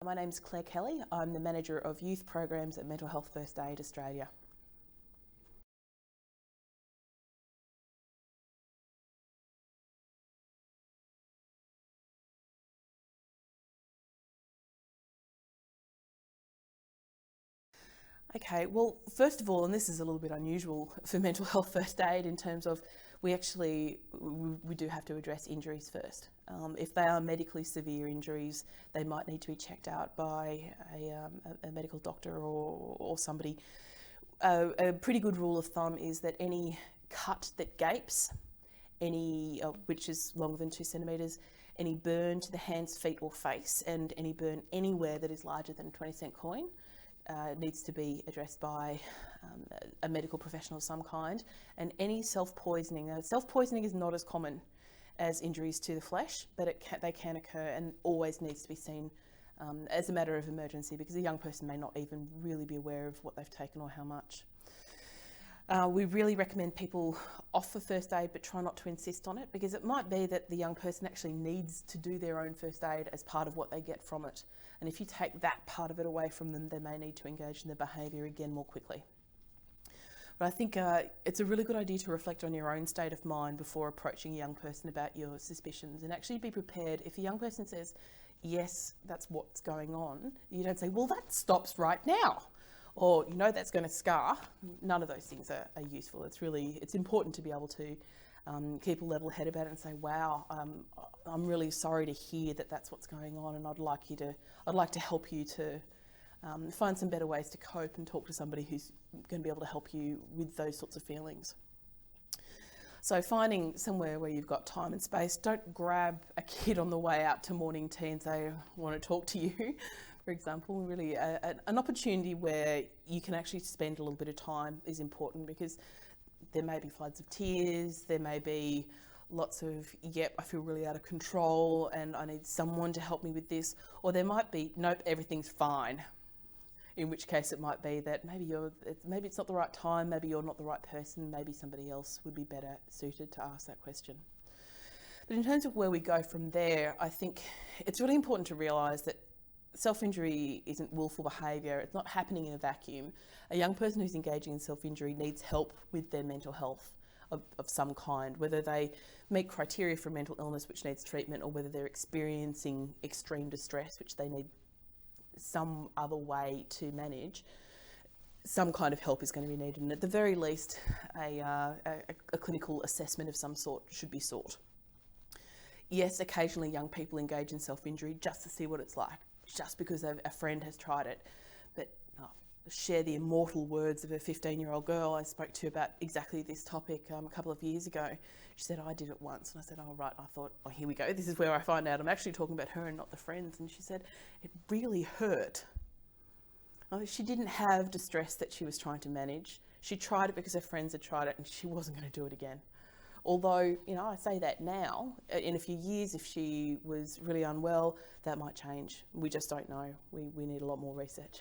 My name's Claire Kelly. I'm the Manager of Youth Programs at Mental Health First Aid Australia. Okay, well, first of all, and this is a little bit unusual for mental health first aid in terms of we do have to address injuries first. If they are medically severe injuries, they might need to be checked out by a medical doctor or somebody. A pretty good rule of thumb is that any cut that gapes, which is longer than 2 centimetres, any burn to the hands, feet or face, and any burn anywhere that is larger than a 20-cent coin, needs to be addressed by a medical professional of some kind. And any self-poisoning. Now, self-poisoning is not as common as injuries to the flesh, but they can occur and always needs to be seen as a matter of emergency, because a young person may not even really be aware of what they've taken or how much. We really recommend people offer first aid, but try not to insist on it, because it might be that the young person actually needs to do their own first aid as part of what they get from it. And if you take that part of it away from them, they may need to engage in the behaviour again more quickly. But I think it's a really good idea to reflect on your own state of mind before approaching a young person about your suspicions, and actually be prepared. If a young person says, yes, that's what's going on, you don't say, well, that stops right now, or that's going to scar. None of those things are useful. It's important to be able to keep a level head about it and say, wow, I'm really sorry to hear that that's what's going on, and I'd like to help you to find some better ways to cope and talk to somebody who's going to be able to help you with those sorts of feelings. So finding somewhere where you've got time and space. Don't grab a kid on the way out to morning tea and say, I want to talk to you, for example. Really an opportunity where you can actually spend a little bit of time is important, because there may be floods of tears, there may be lots of, yep, I feel really out of control and I need someone to help me with this. Or there might be, nope, everything's fine. In which case it might be that maybe it's not the right time, maybe you're not the right person, maybe somebody else would be better suited to ask that question. But in terms of where we go from there, I think it's really important to realise that self-injury isn't willful behaviour. It's not happening in a vacuum. A young person who's engaging in self-injury needs help with their mental health of some kind, whether they meet criteria for mental illness which needs treatment, or whether they're experiencing extreme distress which they need some other way to manage. Some kind of help is going to be needed, and at the very least a clinical assessment of some sort should be sought. Yes, occasionally young people engage in self-injury just to see what it's like, just because a friend has tried it. But share the immortal words of a 15-year-old girl I spoke to about exactly this topic a couple of years ago. She said, I did it once. And I said, oh, right. I thought, oh, here we go. This is where I find out I'm actually talking about her and not the friends. And she said, it really hurt. She didn't have distress that she was trying to manage. She tried it because her friends had tried it and she wasn't going to do it again. Although, I say that now, in a few years, if she was really unwell, that might change. We just don't know. We need a lot more research.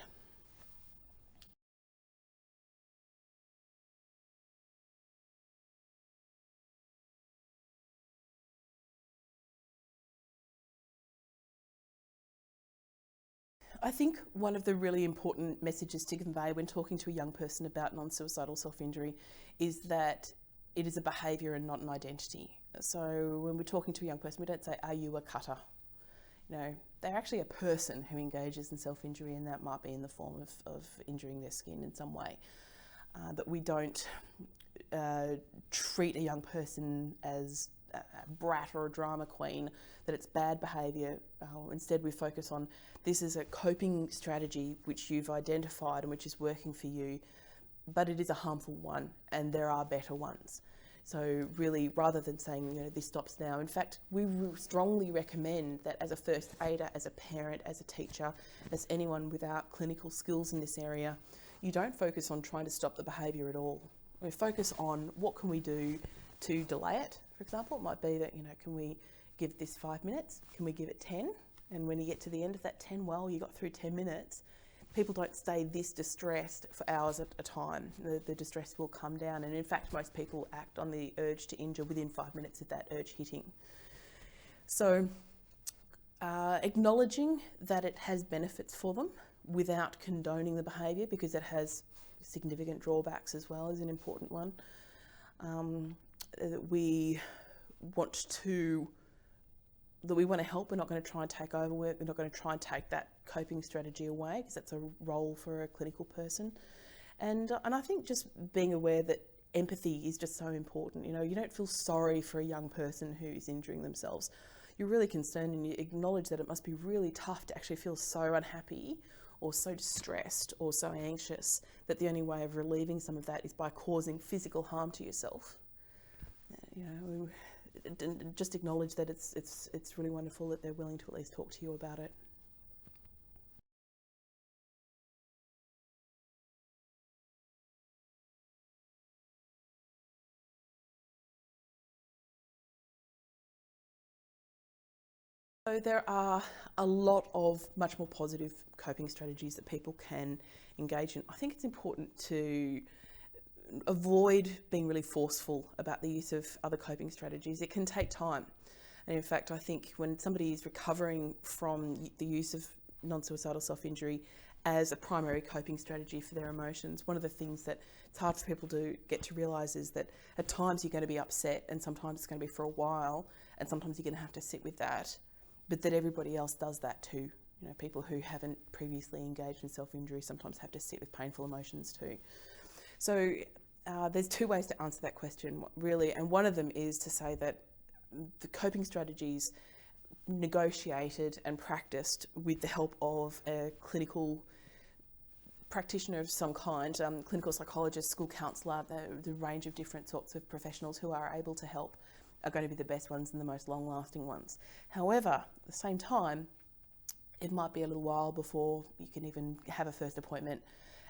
I think one of the really important messages to convey when talking to a young person about non-suicidal self-injury is that it is a behaviour and not an identity. So when we're talking to a young person, we don't say, are you a cutter? They're actually a person who engages in self-injury, and that might be in the form of injuring their skin in some way. That we don't treat a young person as a brat or a drama queen, that it's bad behaviour. Instead, we focus on, this is a coping strategy which you've identified and which is working for you, but it is a harmful one and there are better ones. So really, rather than saying, this stops now, in fact, we strongly recommend that as a first aider, as a parent, as a teacher, as anyone without clinical skills in this area, you don't focus on trying to stop the behaviour at all. We focus on what can we do to delay it. For example, it might be that, can we give this 5 minutes? Can we give it 10? And when you get to the end of that 10, well, you got through 10 minutes. People don't stay this distressed for hours at a time. The distress will come down. And in fact, most people act on the urge to injure within 5 minutes of that urge hitting. So Acknowledging that it has benefits for them without condoning the behaviour, because it has significant drawbacks as well, is an important one. That we want to help. We're not going to try and take over work. We're not going to try and take that coping strategy away, because that's a role for a clinical person. And I think just being aware that empathy is just so important. You know, you don't feel sorry for a young person who's injuring themselves. You're really concerned, and you acknowledge that it must be really tough to actually feel so unhappy or so distressed or so anxious that the only way of relieving some of that is by causing physical harm to yourself. You know, just acknowledge that it's really wonderful that they're willing to at least talk to you about it. So there are a lot of much more positive coping strategies that people can engage in. I think it's important to avoid being really forceful about the use of other coping strategies. It can take time. And in fact, I think when somebody is recovering from the use of non-suicidal self-injury as a primary coping strategy for their emotions, one of the things that it's hard for people to get to realise is that at times you're going to be upset, and sometimes it's going to be for a while, and sometimes you're going to have to sit with that, but that everybody else does that too. You know, people who haven't previously engaged in self-injury sometimes have to sit with painful emotions too. So there's two ways to answer that question, really, and one of them is to say that the coping strategies negotiated and practiced with the help of a clinical practitioner of some kind, clinical psychologist, school counsellor, the range of different sorts of professionals who are able to help are going to be the best ones and the most long-lasting ones. However, at the same time, it might be a little while before you can even have a first appointment,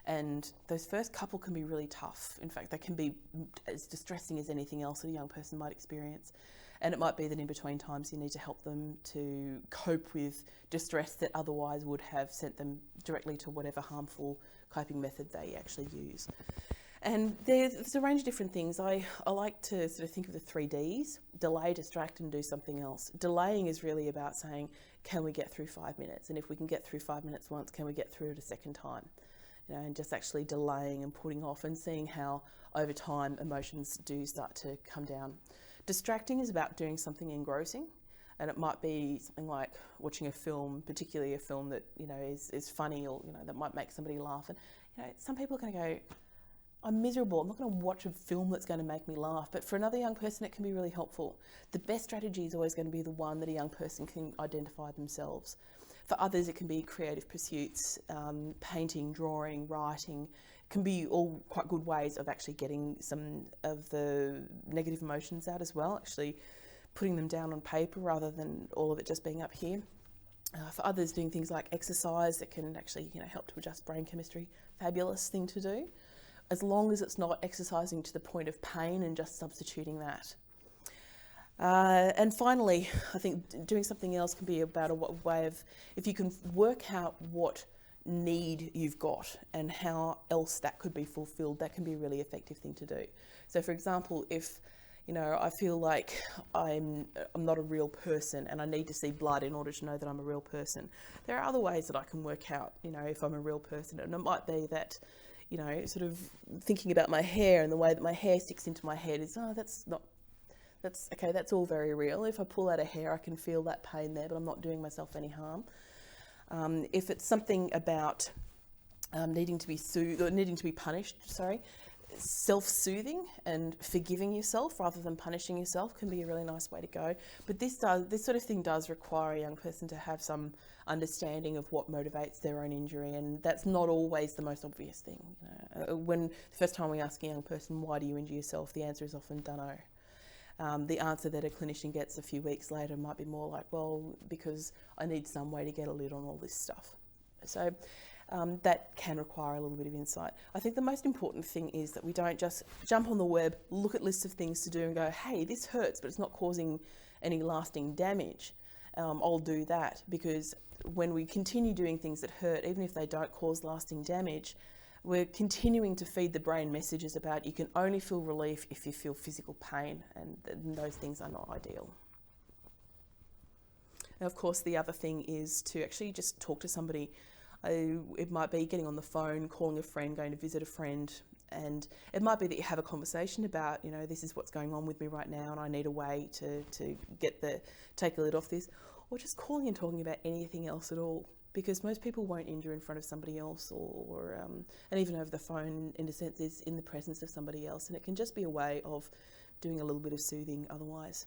and those first couple can be really tough. In fact, they can be as distressing as anything else that a young person might experience. And it might be that in between times you need to help them to cope with distress that otherwise would have sent them directly to whatever harmful coping method they actually use. And there's a range of different things. I like to sort of think of the 3 Ds: delay, distract, and do something else. Delaying is really about saying, can we get through 5 minutes? And if we can get through 5 minutes once, can we get through it a second time? You know, and just actually delaying and putting off and seeing how over time emotions do start to come down. Distracting is about doing something engrossing, and it might be something like watching a film, particularly a film that, you know, is funny, or, you know, that might make somebody laugh. And, you know, some people are going to go, I'm miserable, I'm not going to watch a film that's going to make me laugh. But for another young person, it can be really helpful. The best strategy is always going to be the one that a young person can identify themselves. For others, it can be creative pursuits, painting, drawing, writing. Can be all quite good ways of actually getting some of the negative emotions out as well, actually putting them down on paper rather than all of it just being up here. For others, doing things like exercise that can actually, you know, help to adjust brain chemistry. Fabulous thing to do, as long as it's not exercising to the point of pain and just substituting that. And finally, I think doing something else can be about a way of, if you can work out what need you've got and how else that could be fulfilled, that can be a really effective thing to do. So for example, if, you know, I feel like I'm not a real person and I need to see blood in order to know that I'm a real person, there are other ways that I can work out, you know, if I'm a real person. And it might be that, you know, sort of thinking about my hair and the way that my hair sticks into my head is, that's okay, that's all very real. If I pull out a hair, I can feel that pain there, but I'm not doing myself any harm. If it's something about needing to be soothed or needing to be punished, self-soothing and forgiving yourself rather than punishing yourself can be a really nice way to go. But this sort of thing does require a young person to have some understanding of what motivates their own injury, and that's not always the most obvious thing. You know, when the first time we ask a young person, why do you injure yourself, the answer is often dunno. The answer that a clinician gets a few weeks later might be more like, well, because I need some way to get a lid on all this stuff. So that can require a little bit of insight. I think the most important thing is that we don't just jump on the web, look at lists of things to do and go, hey, this hurts, but it's not causing any lasting damage. I'll do that, because when we continue doing things that hurt, even if they don't cause lasting damage, we're continuing to feed the brain messages about you can only feel relief if you feel physical pain, and those things are not ideal. And of course, the other thing is to actually just talk to somebody. It might be getting on the phone, calling a friend, going to visit a friend, and it might be that you have a conversation about, this is what's going on with me right now and I need a way to take a lid off this, or just calling and talking about anything else at all, because most people won't injure in front of somebody else and even over the phone, in a sense, is in the presence of somebody else, and it can just be a way of doing a little bit of soothing otherwise.